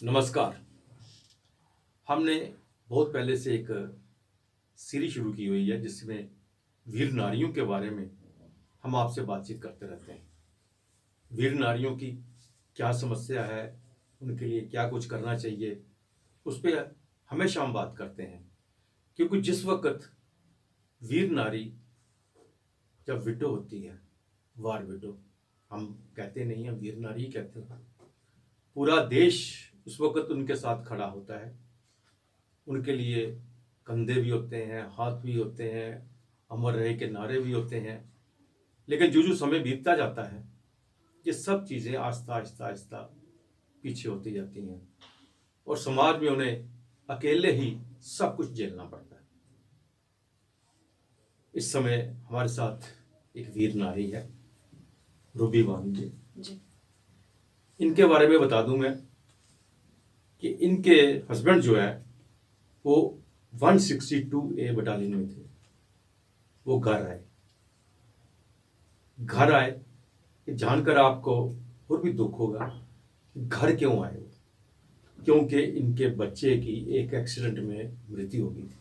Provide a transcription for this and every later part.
नमस्कार। हमने बहुत पहले से एक सीरीज शुरू की हुई है जिसमें वीर नारियों के बारे में हम आपसे बातचीत करते रहते हैं। वीर नारियों की क्या समस्या है, उनके लिए क्या कुछ करना चाहिए, उस पर हमेशा हम बात करते हैं। क्योंकि जिस वक्त वीर नारी जब विडो होती है, वार विडो, हम कहते नहीं हैं, वीर नारी ही कहते हैं। पूरा देश उस वक्त उनके साथ खड़ा होता है। उनके लिए कंधे भी होते हैं, हाथ भी होते हैं, अमर रहे के नारे भी होते हैं। लेकिन जो जो समय बीतता जाता है, ये सब चीज़ें आस्ता आस्ता आस्ता पीछे होती जाती हैं और समाज में उन्हें अकेले ही सब कुछ झेलना पड़ता है। इस समय हमारे साथ एक वीर नारी है, रूबी बानो जी। इनके बारे में बता दूं मैं कि इनके हस्बैंड जो है वो 162A बटालियन में थे। वो घर आए, ये जानकर आपको और भी दुख होगा घर क्यों आए वो, क्योंकि इनके बच्चे की एक एक्सीडेंट में मृत्यु हो गई थी।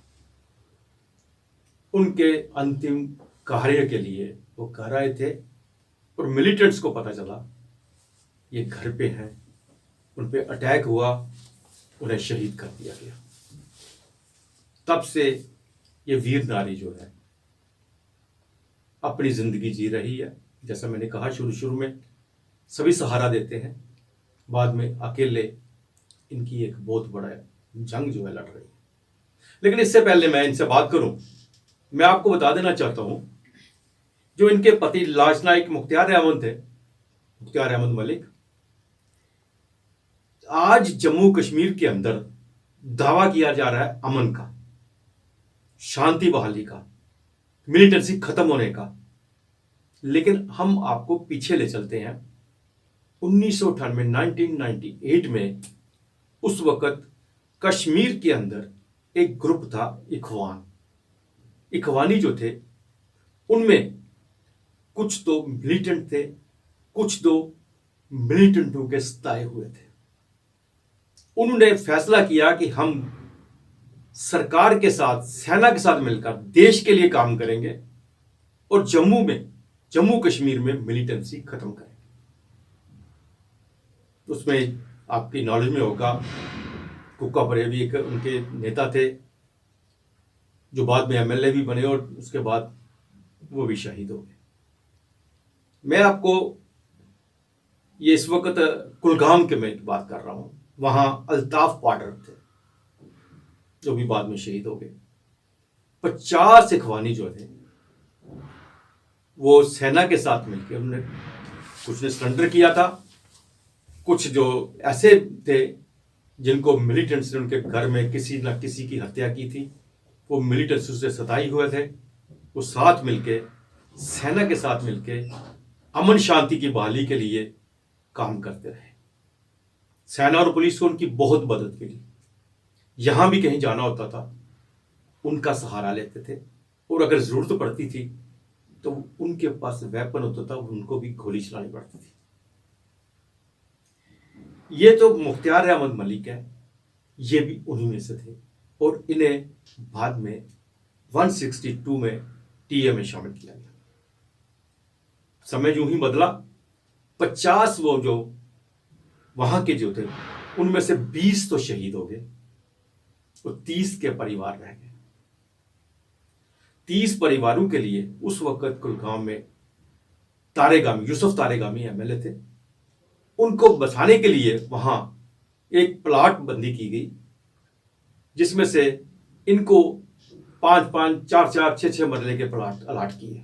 उनके अंतिम कार्य के लिए वो घर आए थे और मिलिटेंट्स को पता चला ये घर पे हैं, उन पे अटैक हुआ, उन्हें शहीद कर दिया गया। तब से ये वीर नारी जो है अपनी जिंदगी जी रही है। जैसा मैंने कहा, शुरू में सभी सहारा देते हैं, बाद में अकेले इनकी एक बहुत बड़ा जंग जो है लड़ रही है। लेकिन इससे पहले मैं इनसे बात करूं, मैं आपको बता देना चाहता हूं, जो इनके पति लांसनायक मुख्तार अहमद थे, मुख्तार अहमद मलिक, आज जम्मू कश्मीर के अंदर दावा किया जा रहा है अमन का, शांति बहाली का, मिलिटेंसी खत्म होने का। लेकिन हम आपको पीछे ले चलते हैं 1998 1998 में। उस वक्त कश्मीर के अंदर एक ग्रुप था, इखवानी जो थे, उनमें कुछ तो मिलिटेंट थे, कुछ तो मिलिटेंटों के सताए हुए थे। उन्होंने फैसला किया कि हम सरकार के साथ, सेना के साथ मिलकर देश के लिए काम करेंगे और जम्मू कश्मीर में मिलिटेंसी खत्म करेंगे। उसमें आपकी नॉलेज में होगा, कुक्का परेवी एक उनके नेता थे, जो बाद में एमएलए भी बने और उसके बाद वो भी शहीद हो गए। मैं आपको ये इस वक्त कुलगाम के मैं बात कर रहा हूं। वहां अल्ताफ पाडर थे जो भी बाद में शहीद हो गए। 50 इखवानी जो थे वो सेना के साथ मिलकर, उन्होंने कुछ ने सरेंडर किया था, कुछ जो ऐसे थे जिनको मिलिटेंट्स ने उनके घर में किसी न किसी की हत्या की थी, वो मिलिटेंट्स से सताए हुए थे। वो साथ मिलके, सेना के साथ मिलके अमन शांति की बहाली के लिए काम करते रहे। सेना और पुलिस को उनकी बहुत मदद मिली। यहां भी कहीं जाना होता था उनका सहारा लेते थे, और अगर जरूरत पड़ती थी तो उनके पास वेपन होता था, उनको भी गोली चलानी पड़ती थी। ये तो मुख्तार अहमद मलिक है, ये भी उन्हीं में से थे और इन्हें बाद में 162 में टीए में शामिल किया गया। समय जो ही बदला, 50 वो जो वहां के जो थे उनमें से 20 तो शहीद हो गए और 30 के परिवार रह गए। 30 परिवारों के लिए उस वक्त कुलगाम में यूसुफ तारेगामी एमएलए थे। उनको बचाने के लिए वहां एक प्लाट बंदी की गई, जिसमें से इनको 5-5, 4-4, 6-6 मरले के प्लाट अलाट किए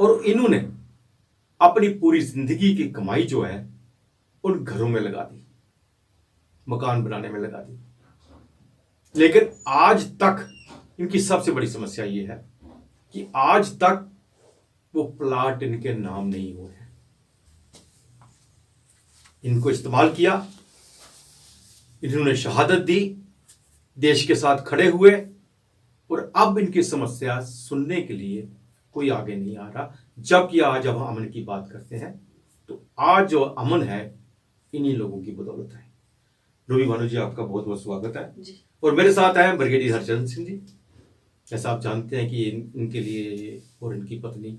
और इन्होंने अपनी पूरी जिंदगी की कमाई जो है उन घरों में लगा दी, मकान बनाने में लगा दी। लेकिन आज तक इनकी सबसे बड़ी समस्या ये है कि आज तक वो प्लाट इनके नाम नहीं हुए हैं। इनको इस्तेमाल किया, इन्होंने शहादत दी, देश के साथ खड़े हुए, और अब इनकी समस्या सुनने के लिए कोई आगे नहीं आ रहा। जबकि आज जब हम अमन की बात करते हैं तो आज जो अमन है इन्हीं लोगों की बदौलत है। रूबी भानु जी, आपका बहुत बहुत स्वागत है जी। और मेरे साथ हैं ब्रिगेडियर हरचंद सिंह जी। जैसा आप जानते हैं कि इनके लिए और इनकी पत्नी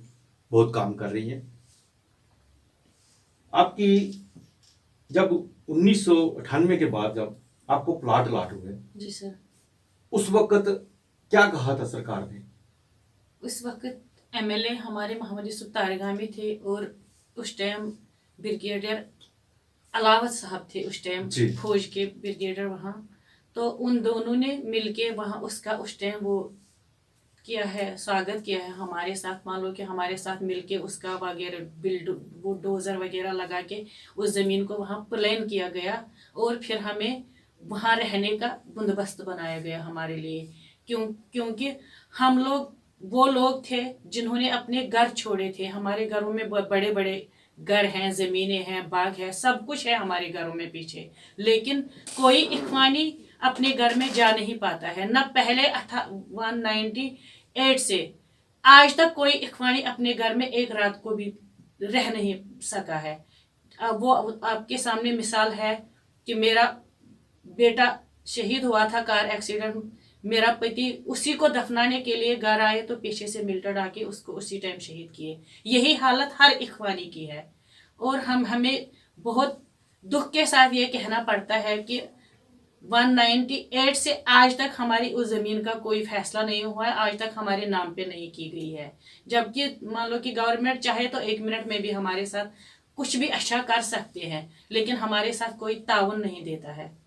बहुत काम कर रही हैं। आपकी जब 1998 के बाद जब आपको प्लाट अलाट हुए, जी सर, उस वक्त क्या कहा था सरकार ने? उस वक्त एमएलए हमारे मोहम्मद यूसुफ तारगामी थे और उस टाइम ब्रिगेडियर अलावत साहब थे, उस टाइम जी। फौज के ब्रिगेडियर वहाँ। तो उन दोनों ने मिलके वहाँ उसका उस टाइम वो किया है, स्वागत किया है हमारे साथ। मान लो कि हमारे साथ मिलके उसका वगैरह वो डोजर वगैरह लगा के उस ज़मीन को वहाँ प्लान किया गया और फिर हमें वहाँ रहने का बंदोबस्त बनाया गया हमारे लिए। क्योंकि हम लोग वो लोग थे जिन्होंने अपने घर छोड़े थे। हमारे घरों में बड़े बड़े घर हैं, ज़मीनें हैं, बाग है, सब कुछ है हमारे घरों में पीछे, लेकिन कोई इखवानी अपने घर में जा नहीं पाता है। न पहले 198 से आज तक कोई इखवानी अपने घर में एक रात को भी रह नहीं सका है। अब वो आपके सामने मिसाल है कि मेरा बेटा शहीद हुआ था कार एक्सीडेंट। मेरा पति उसी को दफनाने के लिए घर आए तो पीछे से मिल्टन आके उसको उसी टाइम शहीद किए। यही हालत हर इखवानी की है और हमें बहुत दुख के साथ ये कहना पड़ता है कि 198 से आज तक हमारी उस जमीन का कोई फैसला नहीं हुआ है, आज तक हमारे नाम पे नहीं की गई है। जबकि मान लो कि गवर्नमेंट चाहे तो 1 मिनट में भी हमारे साथ कुछ भी अच्छा कर सकते हैं, लेकिन हमारे साथ कोई ताउन नहीं देता है।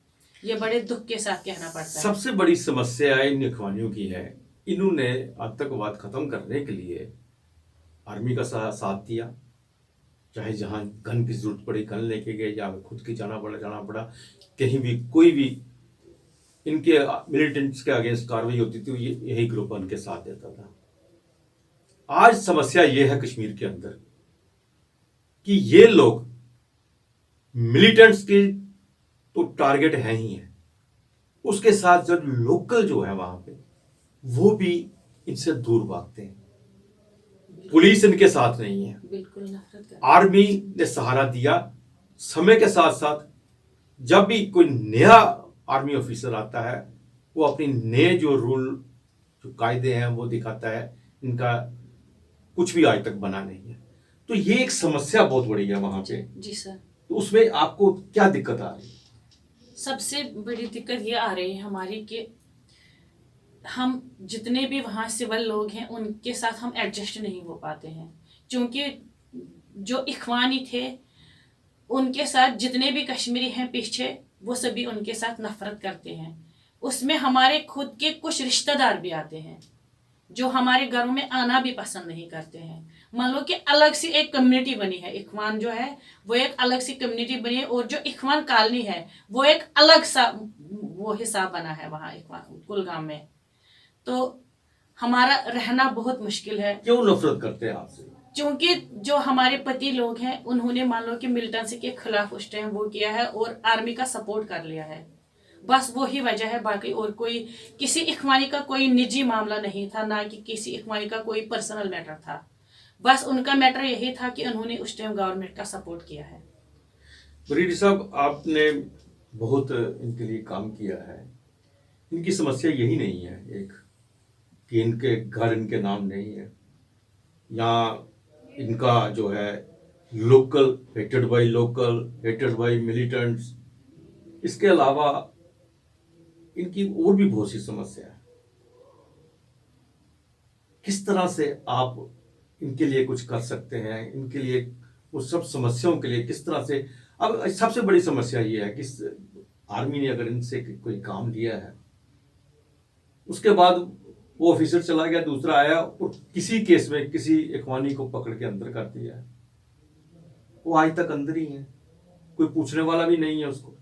ये बड़े दुख के साथ कहना पड़ता है। सबसे बड़ी समस्या इन इखवानियों की है, इन्होंने आतंकवाद खत्म करने के लिए आर्मी का साथ दिया, चाहे जहां गन की जरूरत पड़ी गन लेके गए, या खुद की जाना पड़ा, कहीं भी कोई भी इनके मिलिटेंट्स के अगेंस्ट कार्रवाई होती थी, यही ग्रुप उनके साथ देता था। आज समस्या यह है कश्मीर के अंदर कि ये लोग मिलिटेंट्स के तो टारगेट है ही है, उसके साथ जो लोकल जो है वहां पे वो भी इनसे दूर भागते हैं। पुलिस इनके साथ नहीं है, बिल्कुल नफरत कर। आर्मी ने सहारा दिया। समय के साथ साथ जब भी कोई नया आर्मी ऑफिसर आता है, वो अपनी नए जो रूल जो कायदे हैं वो दिखाता है, इनका कुछ भी आज तक बना नहीं है। तो ये एक समस्या बहुत बड़ी है वहां पे। जी सर। तो उसमें आपको क्या दिक्कत आ रही है? सबसे बड़ी दिक्कत ये आ रही है हमारी कि हम जितने भी वहाँ सिविल लोग हैं उनके साथ हम एडजस्ट नहीं हो पाते हैं, क्योंकि जो इखवानी थे उनके साथ जितने भी कश्मीरी हैं पीछे, वो सभी उनके साथ नफरत करते हैं। उसमें हमारे खुद के कुछ रिश्तेदार भी आते हैं जो हमारे घरों में आना भी पसंद नहीं करते हैं। मान लो कि अलग सी एक कम्युनिटी बनी है, इखवान जो है वो एक अलग सी कम्युनिटी बनी है, और जो इखवान कॉलोनी है वो एक अलग सा वो हिसाब बना है वहाँ इखवान कुलगाम में। तो हमारा रहना बहुत मुश्किल है। क्यों नफरत करते हैं आपसे? क्योंकि जो हमारे पति लोग हैं उन्होंने मान लो कि मिलिटेंसी के खिलाफ उस टाइम वो किया है और आर्मी का सपोर्ट कर लिया है, बस वो ही वजह है। बाकी और कोई किसी इखवानी का कोई निजी मामला नहीं था, ना कि किसी इखवानी का कोई पर्सनल मैटर था। बस उनका मैटर यही था कि उन्होंने उस टाइम गवर्नमेंट का सपोर्ट किया है। ब्रिगेडियर साहब, आपने बहुत इनके लिए काम किया है। इनकी समस्या यही नहीं है एक कि इनके घर इनके नाम नहीं है, या इनका जो है local hated by local, hated by militants. इसके अलावा इनकी और भी बहुत सी समस्या है। किस तरह से आप इनके लिए कुछ कर सकते हैं, इनके लिए उस सब समस्याओं के लिए किस तरह से? अब सबसे बड़ी समस्या ये है कि आर्मी ने अगर इनसे कोई काम लिया है, उसके बाद वो ऑफिसर चला गया, दूसरा आया और किसी केस में किसी इखवानी को पकड़ के अंदर कर दिया है, वो आज तक अंदर ही है, कोई पूछने वाला भी नहीं है उसको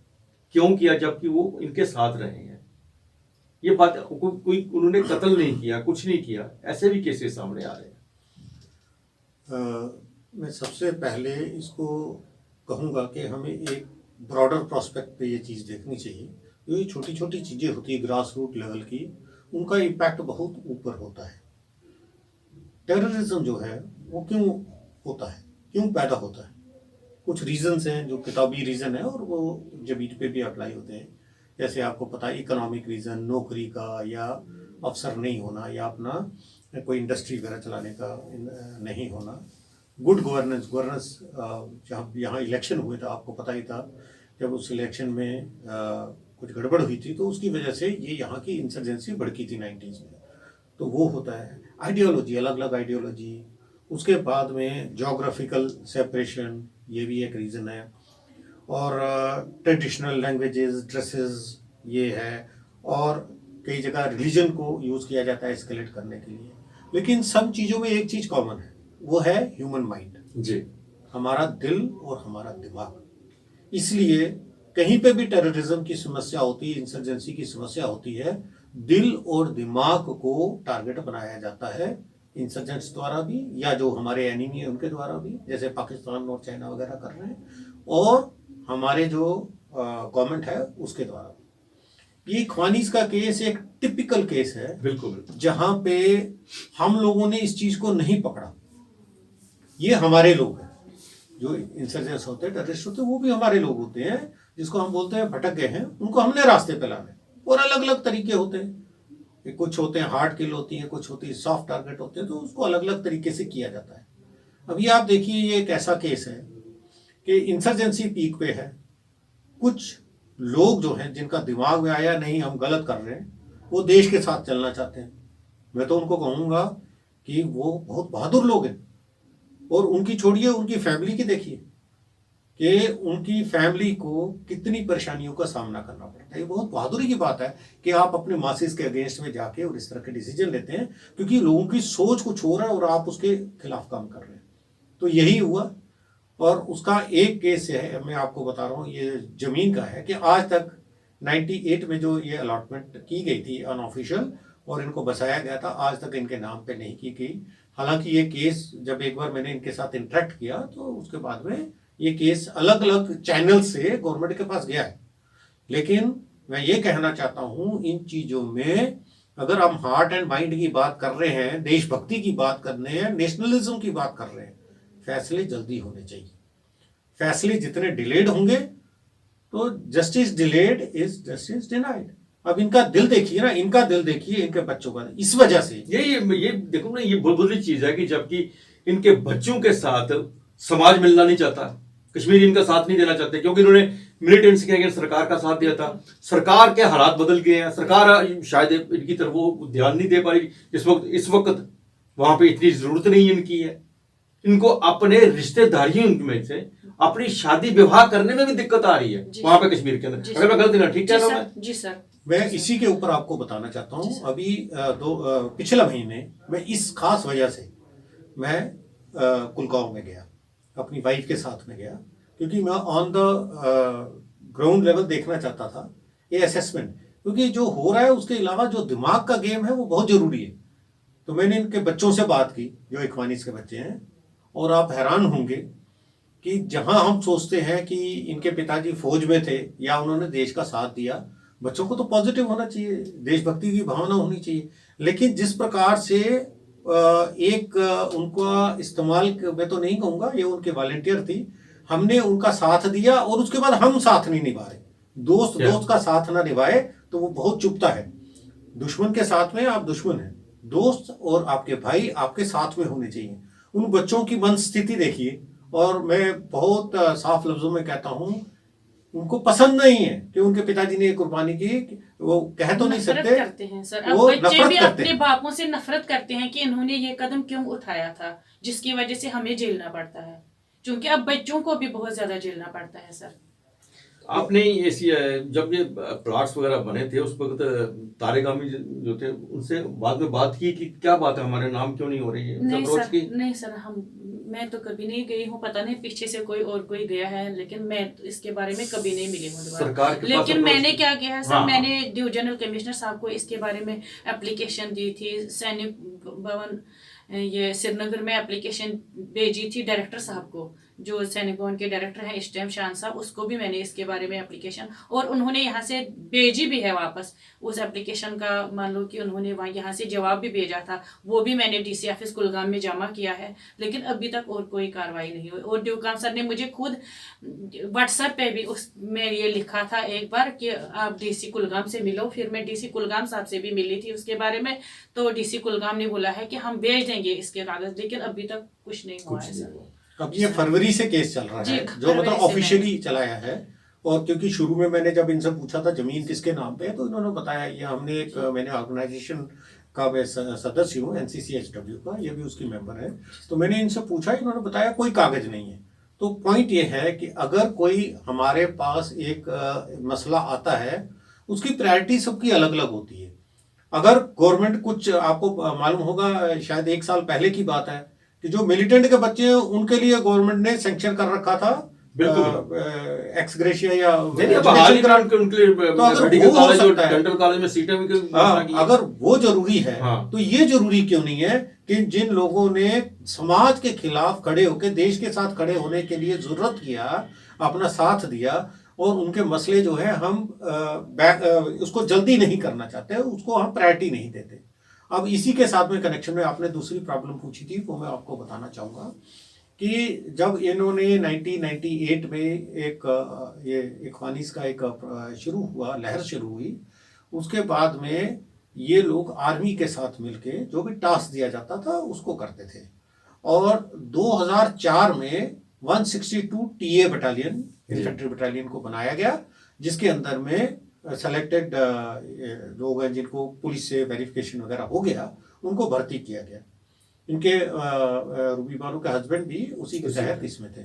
क्यों किया, जबकि वो इनके साथ रहे हैं। ये बात कोई उन्होंने कत्ल नहीं किया, कुछ नहीं किया, ऐसे भी केसेस सामने आ रहे हैं। मैं सबसे पहले इसको कहूँगा कि हमें एक ब्रॉडर प्रोस्पेक्ट पे ये चीज़ देखनी चाहिए। जो ये छोटी छोटी चीज़ें होती है ग्रास रूट लेवल की, उनका इम्पैक्ट बहुत ऊपर होता है। टेररिज्म जो है वो क्यों होता है, क्यों पैदा होता है? कुछ रीजंस हैं जो किताबी रीज़न है और वो ज़मीन पे भी अप्लाई होते हैं। जैसे आपको पता है इकोनॉमिक रीज़न, नौकरी का या अवसर नहीं होना या अपना कोई इंडस्ट्री वगैरह चलाने का नहीं होना। गुड गवर्नेंस जहाँ यहाँ इलेक्शन हुए था आपको पता ही था, जब उस इलेक्शन में कुछ गड़बड़ हुई थी तो उसकी वजह से ये यहाँ की इंसर्जेंसी भड़की थी 90s में। तो वो होता है आइडियोलॉजी, अलग अलग आइडियोलॉजी। उसके बाद में जोग्राफिकल सेपरेशन, ये भी एक रीज़न है। और ट्रेडिशनल लैंग्वेजेस, ड्रेसेस, ये है। और कई जगह रिलीजन को यूज़ किया जाता है एस्केलेट करने के लिए। लेकिन सब चीज़ों में एक चीज़ कॉमन है, वो है ह्यूमन माइंड, जी, हमारा दिल और हमारा दिमाग। इसलिए कहीं पे भी टेररिज्म की समस्या होती है, इंसर्जेंसी की समस्या होती है, दिल और दिमाग को टारगेट बनाया जाता है इंसर्जेंट्स द्वारा भी, या जो हमारे एनिमी है उनके द्वारा भी, जैसे पाकिस्तान और चाइना वगैरह कर रहे हैं, और हमारे जो गवर्नमेंट है उसके द्वारा। ये ख्वानीस का केस एक टिपिकल केस है, बिल्कुल, जहां पे हम लोगों ने इस चीज को नहीं पकड़ा। ये हमारे लोग हैं जो इंसर्जेंट्स होते हैं, टेररिस्ट होते हैं, वो भी हमारे लोग होते हैं, जिसको हम बोलते हैं भटक गए हैं, उनको हमने रास्ते पे लाना है। और अलग अलग तरीके होते हैं, कुछ होते हैं हार्ड किल होती है, कुछ होती है सॉफ्ट टारगेट होते हैं, तो उसको अलग अलग तरीके से किया जाता है। अभी आप देखिए, ये एक ऐसा केस है कि इंसर्जेंसी पीक पे है, कुछ लोग जो हैं जिनका दिमाग में आया नहीं हम गलत कर रहे हैं, वो देश के साथ चलना चाहते हैं। मैं तो उनको कहूँगा कि वो बहुत बहादुर लोग हैं। और उनकी छोड़िए, उनकी फैमिली की देखिए कि उनकी फैमिली को कितनी परेशानियों का सामना करना पड़ता है। ये बहुत बहादुरी की बात है कि आप अपने मासिस के अगेंस्ट में जाके और इस तरह के डिसीजन लेते हैं, क्योंकि लोगों की सोच कुछ हो रहा है और आप उसके खिलाफ काम कर रहे हैं। तो यही हुआ। और उसका एक केस है, मैं आपको बता रहा हूँ, ये ज़मीन का है, कि आज तक 98 में जो ये अलॉटमेंट की गई थी अनऑफिशियल और इनको बसाया गया था, आज तक इनके नाम पे नहीं की गई। हालांकि ये केस जब एक बार मैंने इनके साथ इंटरेक्ट किया तो उसके बाद में ये केस अलग अलग चैनल से गवर्नमेंट के पास गया है। लेकिन मैं ये कहना चाहता हूँ, इन चीज़ों में अगर हम हार्ट एंड माइंड की बात कर रहे हैं, देशभक्ति की बात कर रहे हैं, नेशनलिज्म की बात कर रहे हैं, फैसले जल्दी होने चाहिए। फैसले जितने डिलेड होंगे तो justice delayed is justice denied. अब इनका दिल देखिए ना, इनका दिल देखिए, इनके बच्चों का। इस वजह से ये देखो ना, ये बहुत बुरी चीज है कि जबकि इनके बच्चों के साथ समाज मिलना नहीं चाहता, कश्मीर इनका साथ नहीं देना चाहते, क्योंकि इन्होंने मिलिटेंट्स के अगेंस्ट सरकार का साथ दिया था। सरकार के हालात बदल गए हैं, सरकार शायद इनकी तरफ वो ध्यान नहीं दे पा रही। इस वक्त वहां पे इतनी जरूरत नहीं इनकी है। इनको अपने रिश्तेदारियों में से अपनी शादी विवाह करने में भी दिक्कत आ रही है वहां पे कश्मीर के अंदर। अगर मैं गलत ना, ठीक कह रहा हूं? जी सर। मैं इसी के ऊपर आपको बताना चाहता हूँ। अभी पिछले महीने मैं इस खास वजह से मैं कुलगांव में गया, अपनी वाइफ के साथ में गया, क्योंकि मैं ऑन द ग्राउंड लेवल देखना चाहता था ये असेसमेंट, क्योंकि जो हो रहा है उसके अलावा जो दिमाग का गेम है वो बहुत ज़रूरी है। तो मैंने इनके बच्चों से बात की जो इख्वानीस के बच्चे हैं, और आप हैरान होंगे कि जहां हम सोचते हैं कि इनके पिताजी फौज में थे या उन्होंने देश का साथ दिया, बच्चों को तो पॉजिटिव होना चाहिए, देशभक्ति की भावना होनी चाहिए। लेकिन जिस प्रकार से उनका इस्तेमाल, मैं तो नहीं कहूँगा, ये उनके वॉलंटियर थी, हमने उनका साथ दिया और उसके बाद हम साथ नहीं निभा रहे। दोस्त का साथ ना निभाए तो वो बहुत चुभता है। दुश्मन के साथ में आप दुश्मन हैं, दोस्त और आपके भाई आपके साथ में होने चाहिए। उन बच्चों की मन स्थिति देखिए, और मैं बहुत साफ लफ्जों में कहता हूं, उनको पसंद नहीं है कि उनके पिताजी ने कुर्बानी की। वो कह तो नहीं सकते, करते हैं सर। वो बच्चे भी अपने हैं। बापों से नफरत करते हैं कि इन्होंने ये कदम क्यों उठाया था, जिसकी वजह से हमें झेलना पड़ता है, क्योंकि अब बच्चों को भी बहुत ज्यादा झेलना पड़ता है सर। आपने ऐसी जब ये प्लॉट्स वगैरह बने थे उस वक्त तारिक आमिर जो थे उनसे बाद में बात की कि क्या बात है, हमारे नाम क्यों नहीं हो रही है? नहीं सर, मैं तो कभी नहीं गई हूँ, पता नहीं पीछे से कोई गया है, लेकिन मैं तो इसके बारे में कभी नहीं मिली हूँ सरकार। लेकिन मैंने क्या किया है सर, मैंने डिविजनल कमिश्नर साहब को इसके बारे में एप्लीकेशन दी थी, सैनिक भवन ये श्रीनगर में एप्लीकेशन भेजी थी डायरेक्टर साहब को, जो सैनिक भवन के डायरेक्टर हैं इस टाइम शान साहब, उसको भी मैंने इसके बारे में एप्लीकेशन, और उन्होंने यहाँ से भेजी भी है वापस उस एप्लीकेशन का, मान लो कि उन्होंने वहाँ यहाँ से जवाब भी भेजा था, वो भी मैंने डीसी ऑफिस कुलगाम में जमा किया है, लेकिन अभी तक और कोई कार्रवाई नहीं हुई। और ड्यूकाम सर ने मुझे खुद व्हाट्सएप पे भी उस में ये लिखा था एक बार कि आप डीसी कुलगाम से मिलो, फिर मैं डीसी कुलगाम साहब से भी मिली थी उसके बारे में, तो डीसी कुलगाम ने बोला है कि हम भेज देंगे इसके कागज, लेकिन अभी तक कुछ नहीं हुआ है सर। अब ये फरवरी से केस चल रहा जी, है, जो मतलब फरवरी से ऑफिशियली चलाया है। और क्योंकि शुरू में मैंने जब इनसे पूछा था जमीन किसके नाम पे है, तो इन्होंने बताया ये हमने एक, मैंने ऑर्गेनाइजेशन का मैं सदस्य हूँ NCCHW का, ये भी उसकी मेंबर है, तो मैंने इनसे पूछा, इन्होंने बताया कोई कागज नहीं है। तो पॉइंट ये है कि अगर कोई हमारे पास एक मसला आता है, उसकी प्रायोरिटी सबकी अलग अलग होती है। अगर गवर्नमेंट कुछ, आपको मालूम होगा शायद 1 साल पहले की बात है कि जो मिलिटेंट के बच्चे हैं उनके लिए गवर्नमेंट ने सैंक्शन कर रखा था एक्स ग्रेशिया या तो अगर कॉलेज में सीटें भी अगर वो जरूरी है, हाँ। तो ये जरूरी क्यों नहीं है कि जिन लोगों ने समाज के खिलाफ खड़े होकर देश के साथ खड़े होने के लिए जरूरत किया, अपना साथ दिया, और उनके मसले जो है हम उसको जल्दी नहीं करना चाहते, उसको हम प्रायोरिटी नहीं देते। अब इसी के साथ में कनेक्शन में आपने दूसरी प्रॉब्लम पूछी थी, वो मैं आपको बताना चाहूँगा कि जब इन्होंने 1998 में एक ये इख्वानीस का एक शुरू हुआ, लहर शुरू हुई, उसके बाद में ये लोग आर्मी के साथ मिलके जो भी टास्क दिया जाता था उसको करते थे। और 2004 में 162 TA बटालियन, इन्फेंट्री बटालियन को बनाया गया, जिसके अंदर में सेलेक्टेड लोग हैं जिनको पुलिस से वेरिफिकेशन वगैरह हो गया, उनको भर्ती किया गया। इनके रूबी बानो के हस्बैंड भी उसी के तहत इसमें थे।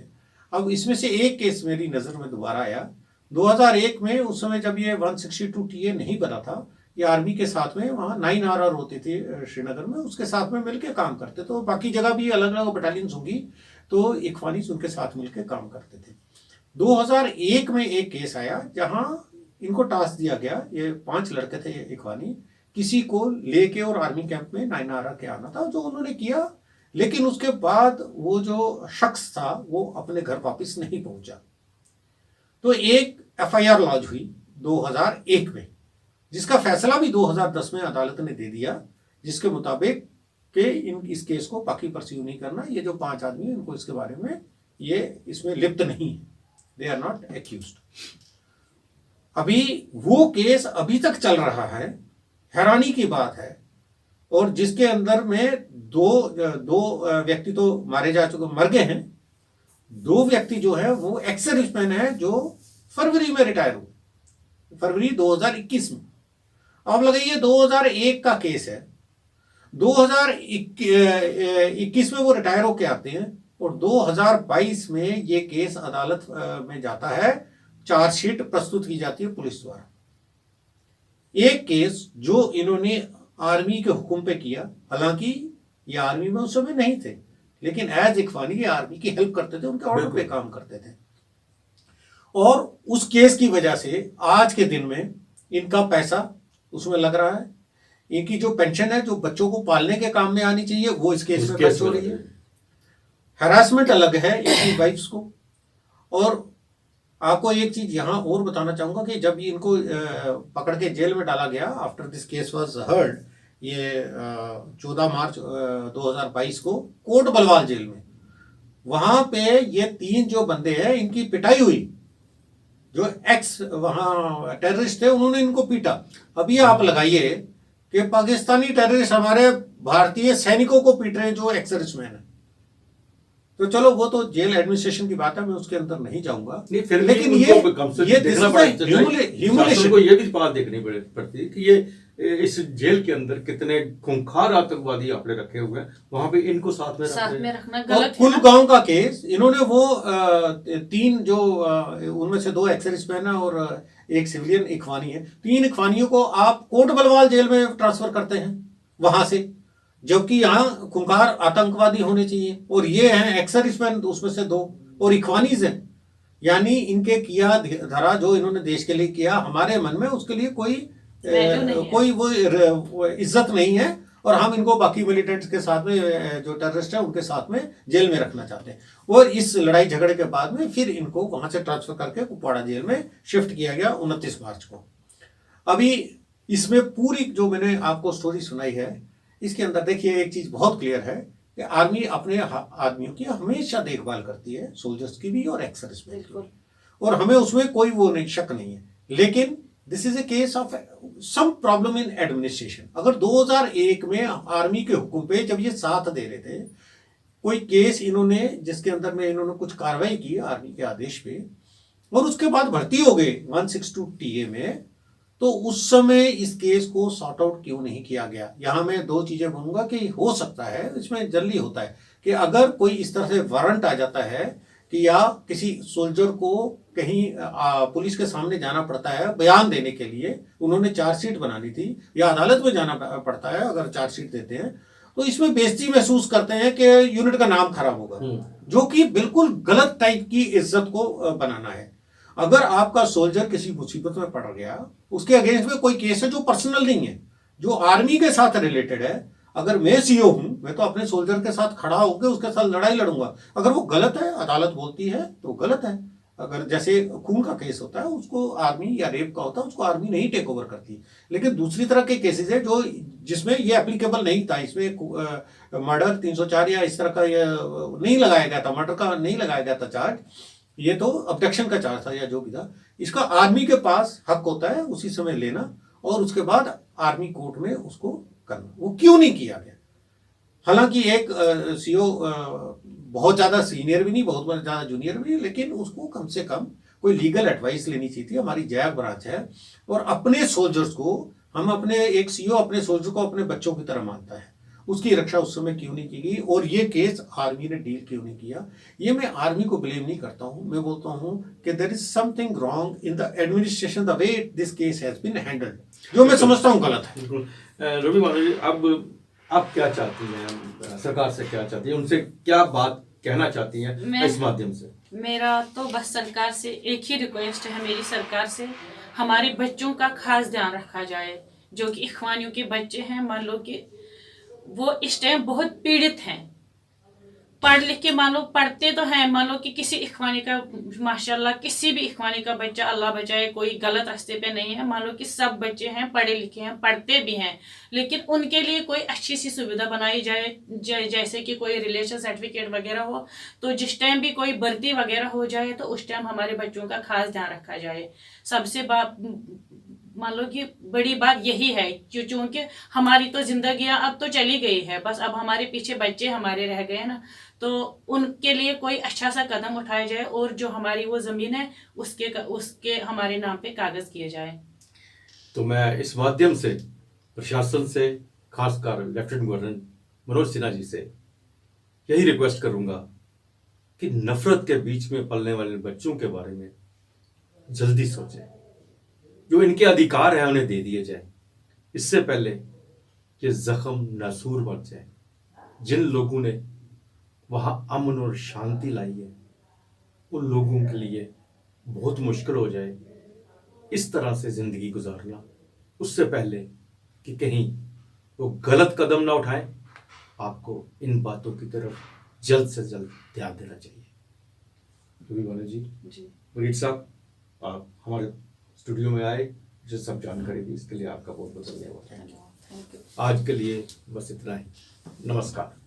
अब इसमें से एक केस मेरी नज़र में दोबारा आया 2001 में। उस समय जब ये 162 TA नहीं बना था, ये आर्मी के साथ में वहाँ 9 RR होती थी श्रीनगर में, उसके साथ में मिलके काम करते। तो बाकी जगह भी अलग अलग बटालियंस होंगी, तो इख्वानीस उनके साथ मिलके काम करते थे। 2001 में एक केस आया जहाँ इनको टास्क दिया गया, ये 5 लड़के थे इख्वानी, किसी को लेके और आर्मी कैंप में 9 RR के आना था, जो उन्होंने किया। लेकिन उसके बाद वो जो शख्स था वो अपने घर वापस नहीं पहुंचा, तो एक FIR लॉन्च हुई 2001 में, जिसका फैसला भी 2010 में अदालत ने दे दिया, जिसके मुताबिक कि इस केस को बाकी परस्यू नहीं करना। ये जो 5 आदमी हैं इनको इसके बारे में, ये इसमें लिप्त नहीं है, दे आर नॉट एक्यूज्ड। अभी वो केस अभी तक चल रहा है, हैरानी की बात है। और जिसके अंदर में दो व्यक्ति तो मारे जा चुके, मर गए हैं। 2 व्यक्ति जो है वो एक्स सर्विसमैन है, जो फरवरी में रिटायर हुए, फरवरी 2021 में। अब लगाइए 2001 का केस है, 2021 में वो रिटायर होके आते हैं, और 2022 में ये केस अदालत में जाता है, चार्जशीट प्रस्तुत की जाती है पुलिस द्वारा। एक केस जो इन्होंने आर्मी के हुक्म पे किया, हालांकि ये आर्मी में उस समय नहीं थे, लेकिन एज इख्वानी ये आर्मी की हेल्प करते थे, उनके ऑर्डर पे काम करते थे। और उस केस की वजह से आज के दिन में इनका पैसा उसमें लग रहा है, इनकी जो पेंशन है जो बच्चों को पालने के काम में आनी चाहिए वो इस केस में खर्च हो रही है। हैरासमेंट अलग है इनकी वाइफ्स को। और आपको एक चीज यहां और बताना चाहूंगा कि जब इनको पकड़ के जेल में डाला गया, after this case was heard, ये 14 मार्च 2022 को कोट बलवाल जेल में, वहां पे ये 3 जो बंदे हैं इनकी पिटाई हुई, जो एक्स वहां टेररिस्ट थे उन्होंने इनको पीटा। अभी आप लगाइए कि पाकिस्तानी टेररिस्ट हमारे भारतीय सैनिकों को पीट रहे हैं जो एक्स सर्विसमैन है। तो चलो वो तो जेल एडमिनिस्ट्रेशन की बात है, मैं उसके अंदर नहीं जाऊंगा, लेकिन ये देखना ह्यूमिलेशन को ये भी बात देखनी पड़ती है कि ये इस जेल के अंदर कितने खूंखार आतंकवादी आपने रखे हुए हैं, वहां पे इनको साथ में रखना गलत है। कुलगांव का केस, इन्होंने वो 3 जो उनमें से 2 एक्स सर्विसमैन है और एक सिविलियन इख्वानी है, 3 इख्वानियों को आप कोट बलवाल जेल में ट्रांसफर करते हैं वहां से, जबकि यहाँ खूंखार आतंकवादी होने चाहिए, और ये हैं एक्स सर्विसमैन उसमें से 2 और इख्वानीज हैं। यानी इनके किया धरा जो इन्होंने देश के लिए किया, हमारे मन में उसके लिए कोई वो इज्जत नहीं है, और हम इनको बाकी मिलिटेंट्स के साथ में, जो टेररिस्ट है उनके साथ में जेल में रखना चाहते हैं। और इस लड़ाई झगड़े के बाद में फिर इनको वहां से ट्रांसफर करके कुपवाड़ा जेल में शिफ्ट किया गया 29 मार्च को। अभी इसमें पूरी जो मैंने आपको स्टोरी सुनाई है, इसके अंदर देखिए एक चीज बहुत क्लियर है कि आर्मी अपने आदमियों की हमेशा देखभाल करती है, सोल्जर्स की भी और एक्स सर्विसमैन की भी, और हमें उसमें कोई वो नहीं, शक नहीं है। लेकिन this is a case of some problem in administration. अगर 2001 में आर्मी के हुक्म पे जब ये साथ दे रहे थे, कोई केस इन्होंने जिसके अंदर में इन्होंने कुछ कार्रवाई की आर्मी के आदेश पे, और उसके बाद भर्ती हो गए 162 टीए में, तो उस समय इस केस को सॉर्ट आउट क्यों नहीं किया गया? यहां मैं दो चीजें बोलूंगा कि हो सकता है, इसमें जल्दी होता है कि अगर कोई इस तरह से वारंट आ जाता है कि या किसी सोल्जर को कहीं पुलिस के सामने जाना पड़ता है बयान देने के लिए, उन्होंने चार्जशीट बनानी थी या अदालत में जाना पड़ता है अगर चार्जशीट देते हैं, तो इसमें बेइज्जती महसूस करते हैं कि यूनिट का नाम खराब होगा, जो कि बिल्कुल गलत टाइप की इज्जत को बनाना है। अगर आपका सोल्जर किसी मुसीबत में पड़ गया, उसके अगेंस्ट में कोई केस है जो पर्सनल नहीं है, जो आर्मी के साथ रिलेटेड है, अगर मैं सीओ हूं, मैं तो अपने सोल्जर के साथ खड़ा होकर उसके साथ लड़ाई लड़ूंगा। अगर वो गलत है, अदालत बोलती है तो गलत है। अगर जैसे खून का केस होता है उसको आर्मी, या रेप का होता है उसको आर्मी नहीं टेक ओवर करती। लेकिन दूसरी तरह के केसेस है जो जिसमें ये एप्लीकेबल नहीं था, इसमें मर्डर 304 या इस तरह का नहीं लगाया गया था, मर्डर का नहीं लगाया गया था चार्ज, ये तो अब्डक्शन का चार्ज था या जो भी था। इसका आर्मी के पास हक होता है उसी समय लेना और उसके बाद आर्मी कोर्ट में उसको करना। वो क्यों नहीं किया गया? हालांकि एक सीओ बहुत ज्यादा सीनियर भी नहीं, बहुत ज्यादा जूनियर भी नहीं, लेकिन उसको कम से कम कोई लीगल एडवाइस लेनी चाहिए थी। हमारी जैक ब्रांच है और अपने सोल्जर्स को हम अपने, एक सीओ अपने सोल्जर को अपने बच्चों की तरह मानता है, उसकी रक्षा उस समय क्यों नहीं की गई और ये केस आर्मी ने डील क्यों नहीं किया? ये मैं आर्मी को ब्लेम नहीं करता हूं, मैं बोलता हूं कि there is something wrong in the administration, the way this case has been handled, जो मैं समझता हूं गलत है। रवि माधव जी, अब आप क्या चाहती हैं, सरकार से क्या चाहती हैं, उनसे क्या बात कहना चाहती हैं इस माध्यम से? मेरा तो बस सरकार से एक ही रिक्वेस्ट है, मेरी सरकार से, हमारे बच्चों का खास ध्यान रखा जाए, जो कि इख्वानियों के बच्चे हैं। मान लो कि वो इस टाइम बहुत पीड़ित हैं, पढ़ लिख के मान लो पढ़ते तो हैं, मान लो कि किसी इख्वानी का, माशाल्लाह किसी भी इख्वानी का बच्चा, अल्लाह बचाए, कोई गलत रास्ते पे नहीं है, मान लो कि सब बच्चे हैं, पढ़े लिखे हैं, पढ़ते भी हैं, लेकिन उनके लिए कोई अच्छी सी सुविधा बनाई जाए, जैसे कि कोई रिलेशन सर्टिफिकेट वगैरह हो, तो जिस टाइम भी कोई भर्ती वगैरह हो जाए तो उस टाइम हमारे बच्चों का खास ध्यान रखा जाए। सबसे मान लो कि बड़ी बात यही है, क्योंकि हमारी तो जिंदगियां अब तो चली गई है, बस अब हमारे पीछे बच्चे हमारे रह गए ना, तो उनके लिए कोई अच्छा सा कदम उठाया जाए और जो हमारी वो जमीन है उसके हमारे नाम पे कागज किए जाए। तो मैं इस माध्यम से प्रशासन से, खासकर लेफ्टिनेंट गवर्नर मनोज सिन्हा जी से यही रिक्वेस्ट करूंगा कि नफरत के बीच में पलने वाले बच्चों के बारे में जल्दी सोचें, जो इनके अधिकार है उन्हें दे दिए जाए, इससे पहले कि जख्म नासूर बढ़ जाए। जिन लोगों ने वहां अमन और शांति लाई है उन लोगों के लिए बहुत मुश्किल हो जाए इस तरह से जिंदगी गुजारना, उससे पहले कि कहीं वो गलत कदम ना उठाएं। आपको इन बातों की तरफ जल्द से जल्द ध्यान देना चाहिए। रवि माधव जी, वरीद साहब, आप हमारे स्टूडियो में आए, जो सब जानकारी दी, इसके लिए आपका बहुत बहुत धन्यवाद। आज के लिए बस इतना ही। नमस्कार।